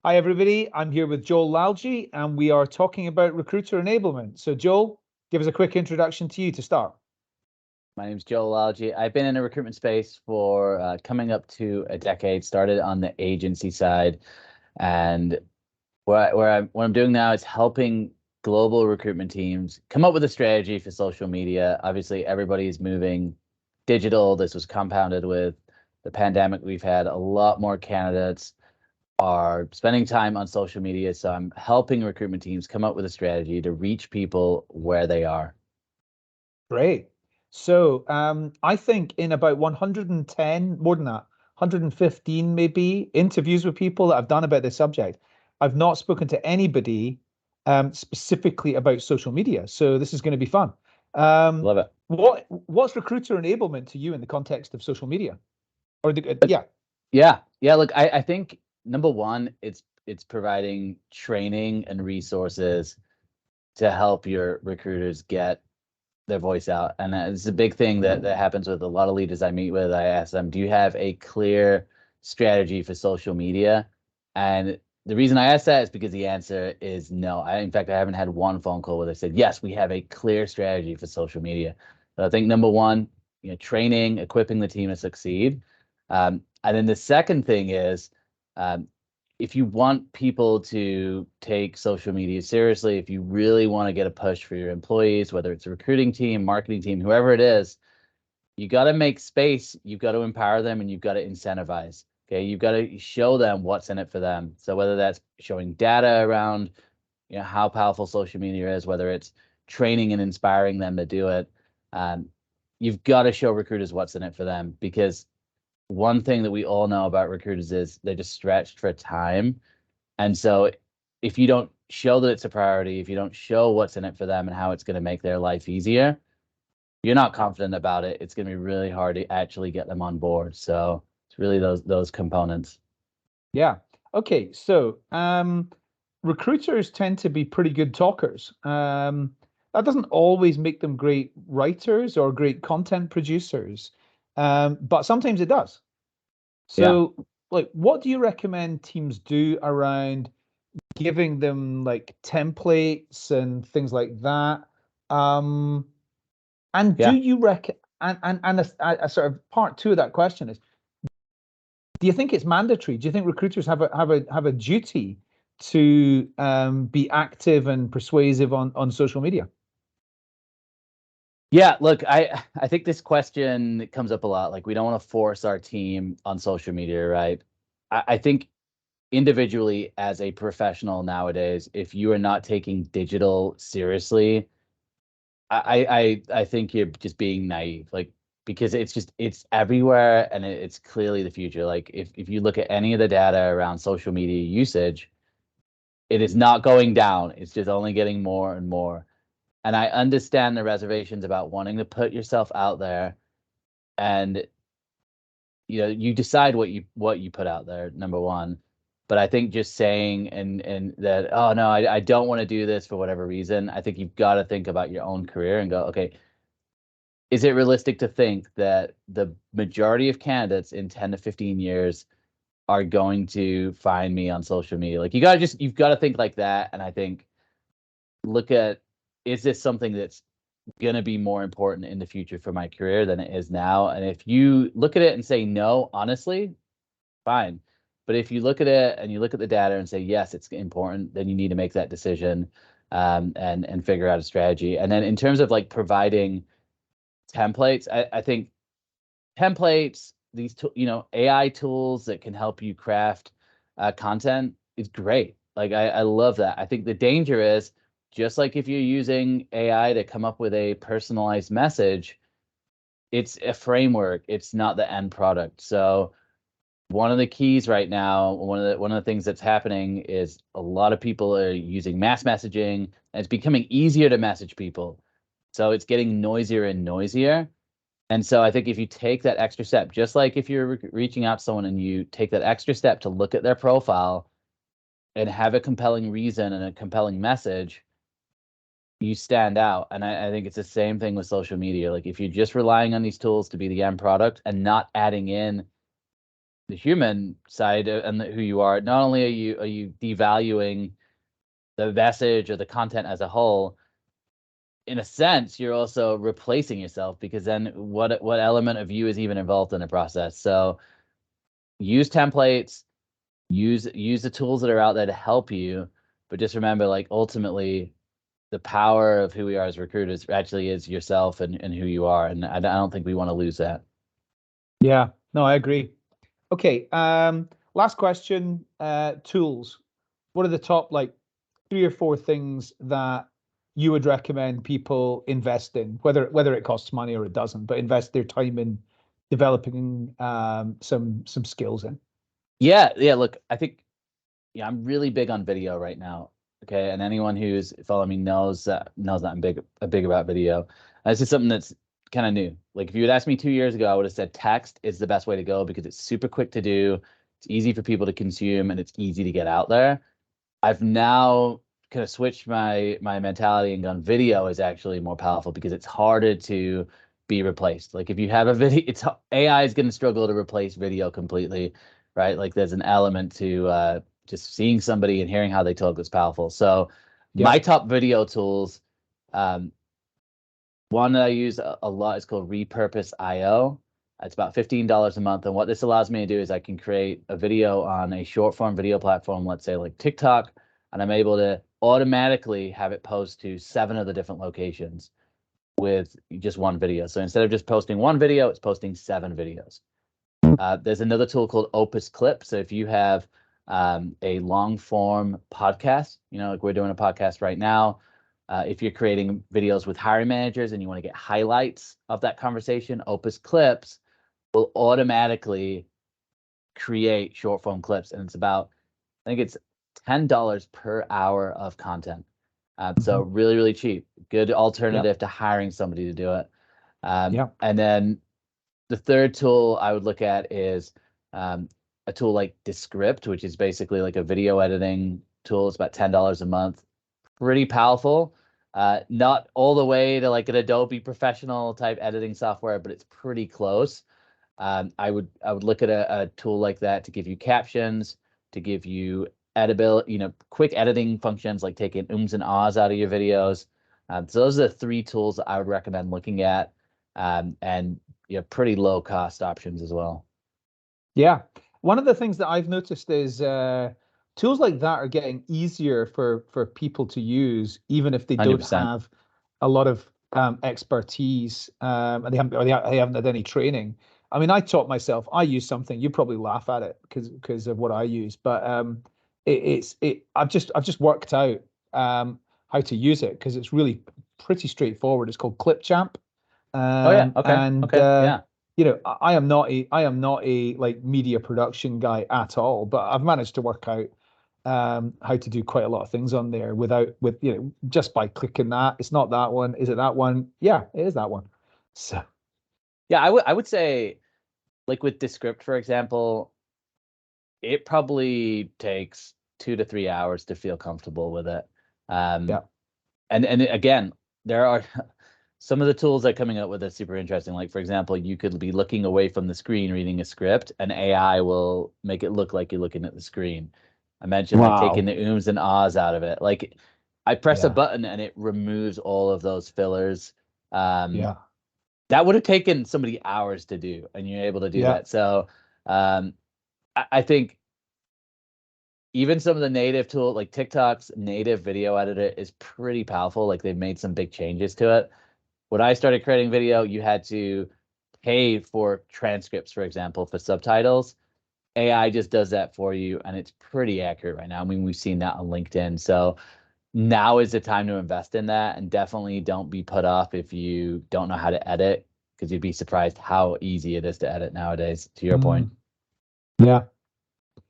Hi, everybody. I'm here with Joel Lalgee, and we are talking about recruiter enablement. So, Joel, give us a quick introduction to you to start. My name is Joel Lalgee. I've been in the recruitment space for coming up to a decade. Started on the agency side, and what I'm doing now is helping global recruitment teams come up with a strategy for social media. Obviously, everybody is moving digital. This was compounded with the pandemic. We've had a lot more candidates are spending time on social media, so I'm helping recruitment teams come up with a strategy to reach people where they are. Great. So, I think in about 110, more than that, 115 maybe interviews with people that I've done about this subject, I've not spoken to anybody specifically about social media. So, this is going to be fun. Um, Love it. what's recruiter enablement to you in the context of social media? Yeah, Yeah. Look, I think number one, it's providing training and resources to help your recruiters get their voice out. And it's a big thing that happens with a lot of leaders I meet with. I ask them, do you have a clear strategy for social media? And the reason I ask that is because the answer is no. In fact, I haven't had one phone call where they said, yes, we have a clear strategy for social media. So I think number one, training, equipping the team to succeed. And then the second thing is, um, if you want people to take social media seriously, if you really want to get a push for your employees, whether it's a recruiting team, marketing team, whoever it is, you got to make space, you've got to empower them, and you've got to incentivize. Okay, you've got to show them what's in it for them. So whether that's showing data around, how powerful social media is, whether it's training and inspiring them to do it, um, you've got to show recruiters what's in it for them, because one thing that we all know about recruiters is they're just stretched for time. And so if you don't show that it's a priority, if you don't show what's in it for them and how it's going to make their life easier, you're not confident about it. It's going to be really hard to actually get them on board. So it's really those components. yeah. Okay, so recruiters tend to be pretty good talkers. That doesn't always make them great writers or great content producers, but sometimes it does. Yeah. So, like, what do you recommend teams do around giving them like templates and things like that? Um, and do Yeah. you reckon? And a sort of part two of that question is, do you think it's mandatory? Do you think recruiters have a duty to be active and persuasive on social media? Yeah, look, I think this question comes up a lot. Like, we don't want to force our team on social media, right? I think individually as a professional nowadays, if you are not taking digital seriously, I think you're just being naive, like, because it's everywhere, and it's clearly the future. Like, if you look at any of the data around social media usage, it is not going down. It's just only getting more and more. And I understand the reservations about wanting to put yourself out there, and you decide what you put out there, number one. But I think just saying and that, oh no, I don't want to do this for whatever reason, I think you've got to think about your own career and go, okay, is it realistic to think that the majority of candidates in 10 to 15 years are going to find me on social media? Like, you've got to think like that. And I think, look at, is this something that's going to be more important in the future for my career than it is now? And if you look at it and say no, honestly, fine. But if you look at it and you look at the data and say, yes, it's important, then you need to make that decision, and figure out a strategy. And then in terms of like providing templates, I think templates, these AI tools that can help you craft content is great. Like, I love that. I think the danger is, just like if you're using AI to come up with a personalized message, it's a framework, it's not the end product. So one of the keys right now, one of the things that's happening is a lot of people are using mass messaging, and it's becoming easier to message people. So it's getting noisier and noisier. And so I think if you take that extra step, just like if you're reaching out to someone and you take that extra step to look at their profile and have a compelling reason and a compelling message, you stand out. And I think it's the same thing with social media. Like, if you're just relying on these tools to be the end product and not adding in the human side and who you are, not only are you devaluing the message or the content as a whole, in a sense, you're also replacing yourself, because then what element of you is even involved in the process? So use templates, use the tools that are out there to help you, but just remember, like, ultimately the power of who we are as recruiters actually is yourself and who you are, and I don't think we want to lose that. Yeah, no, I agree. Okay, last question, tools. What are the top like 3 or 4 things that you would recommend people invest in, whether it costs money or it doesn't, but invest their time in developing some skills in? Yeah, look, I think, yeah, I'm really big on video right now. Okay, and anyone who's following me knows that I'm big about video. This is something that's kind of new. Like, if you had asked me 2 years ago, I would have said text is the best way to go because it's super quick to do, it's easy for people to consume, and it's easy to get out there. I've now kind of switched my mentality and gone, video is actually more powerful because it's harder to be replaced. Like, if you have a video, it's AI is going to struggle to replace video completely, right? Like, there's an element to just seeing somebody and hearing how they talk that's powerful. So my Yep. top video tools, um, one that I use a lot is called Repurpose IO. It's about $15 a month. And what this allows me to do is I can create a video on a short form video platform, let's say like TikTok, and I'm able to automatically have it post to 7 of the different locations with just one video. So instead of just posting one video, it's posting 7 videos. There's another tool called Opus Clip. So if you have a long form podcast, like we're doing a podcast right now, if you're creating videos with hiring managers and you want to get highlights of that conversation, Opus Clips will automatically create short form clips. And I think it's $10 per hour of content. So Mhm. really, really cheap. Good Yep. alternative to hiring somebody to do it. Yep. And then the third tool I would look at is a tool like Descript, which is basically like a video editing tool. It's about $10 a month. Pretty powerful. Not all the way to like an Adobe professional type editing software, but it's pretty close. I would look at a tool like that to give you captions, to give you editability, quick editing functions like taking ums and ahs out of your videos. So those are the 3 tools that I would recommend looking at, and pretty low cost options as well. Yeah. One of the things that I've noticed is tools like that are getting easier for people to use, even if they don't 100%. have a lot of expertise, and they haven't had any training. I mean, I taught myself. I use something. You probably laugh at it because of what I use, but I've just worked out how to use it because it's really pretty straightforward. It's called Clipchamp, Oh yeah. Okay. and Okay. Yeah. I am not a like media production guy at all, but I've managed to work out how to do quite a lot of things on there with just by clicking that. It's not that one. Is it that one? Yeah, it is that one. So Yeah. I would say, like with Descript, for example, it probably takes 2 to 3 hours to feel comfortable with it. Um, yeah, and again, there are some of the tools that are coming out with it super interesting. Like, for example, you could be looking away from the screen reading a script, and AI will make it look like you're looking at the screen. I mentioned like taking wow, the ums and ahs out of it. Like, I press a yeah, button and it removes all of those fillers. Um, yeah, that would have taken somebody hours to do, and you're able to do yeah, that. So um, I think even some of the native tool, like TikTok's native video editor, is pretty powerful. Like, they've made some big changes to it. When I started creating video, you had to pay for transcripts, for example, for subtitles. AI just does that for you, and it's pretty accurate right now. I mean, we've seen that on LinkedIn. So now is the time to invest in that, and definitely don't be put off if you don't know how to edit, because you'd be surprised how easy it is to edit nowadays, to your point. mm, yeah.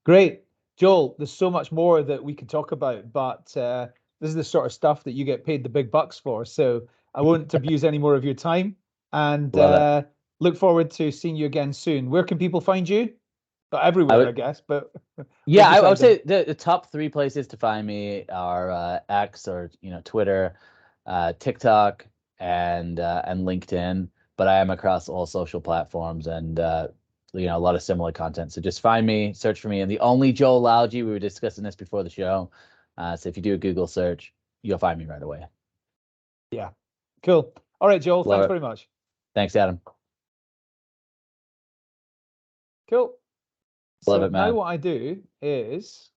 Great. Joel, there's so much more that we could talk about, but this is the sort of stuff that you get paid the big bucks for. So I won't abuse any more of your time and Love it. look forward to seeing you again soon. Where can people find you? I Everywhere, I would guess, but Yeah, where's the I site would then? say the top 3 places to find me are X, or Twitter, TikTok, and LinkedIn. But I am across all social platforms, and a lot of similar content. So just find me, search for me, and the only Joel Lalgee. We were discussing this before the show. So if you do a Google search, you'll find me right away. Yeah. Cool. All right, Joel. Love Thanks it. very much. Thanks, Adam. Cool. Love So it, now man. what I do is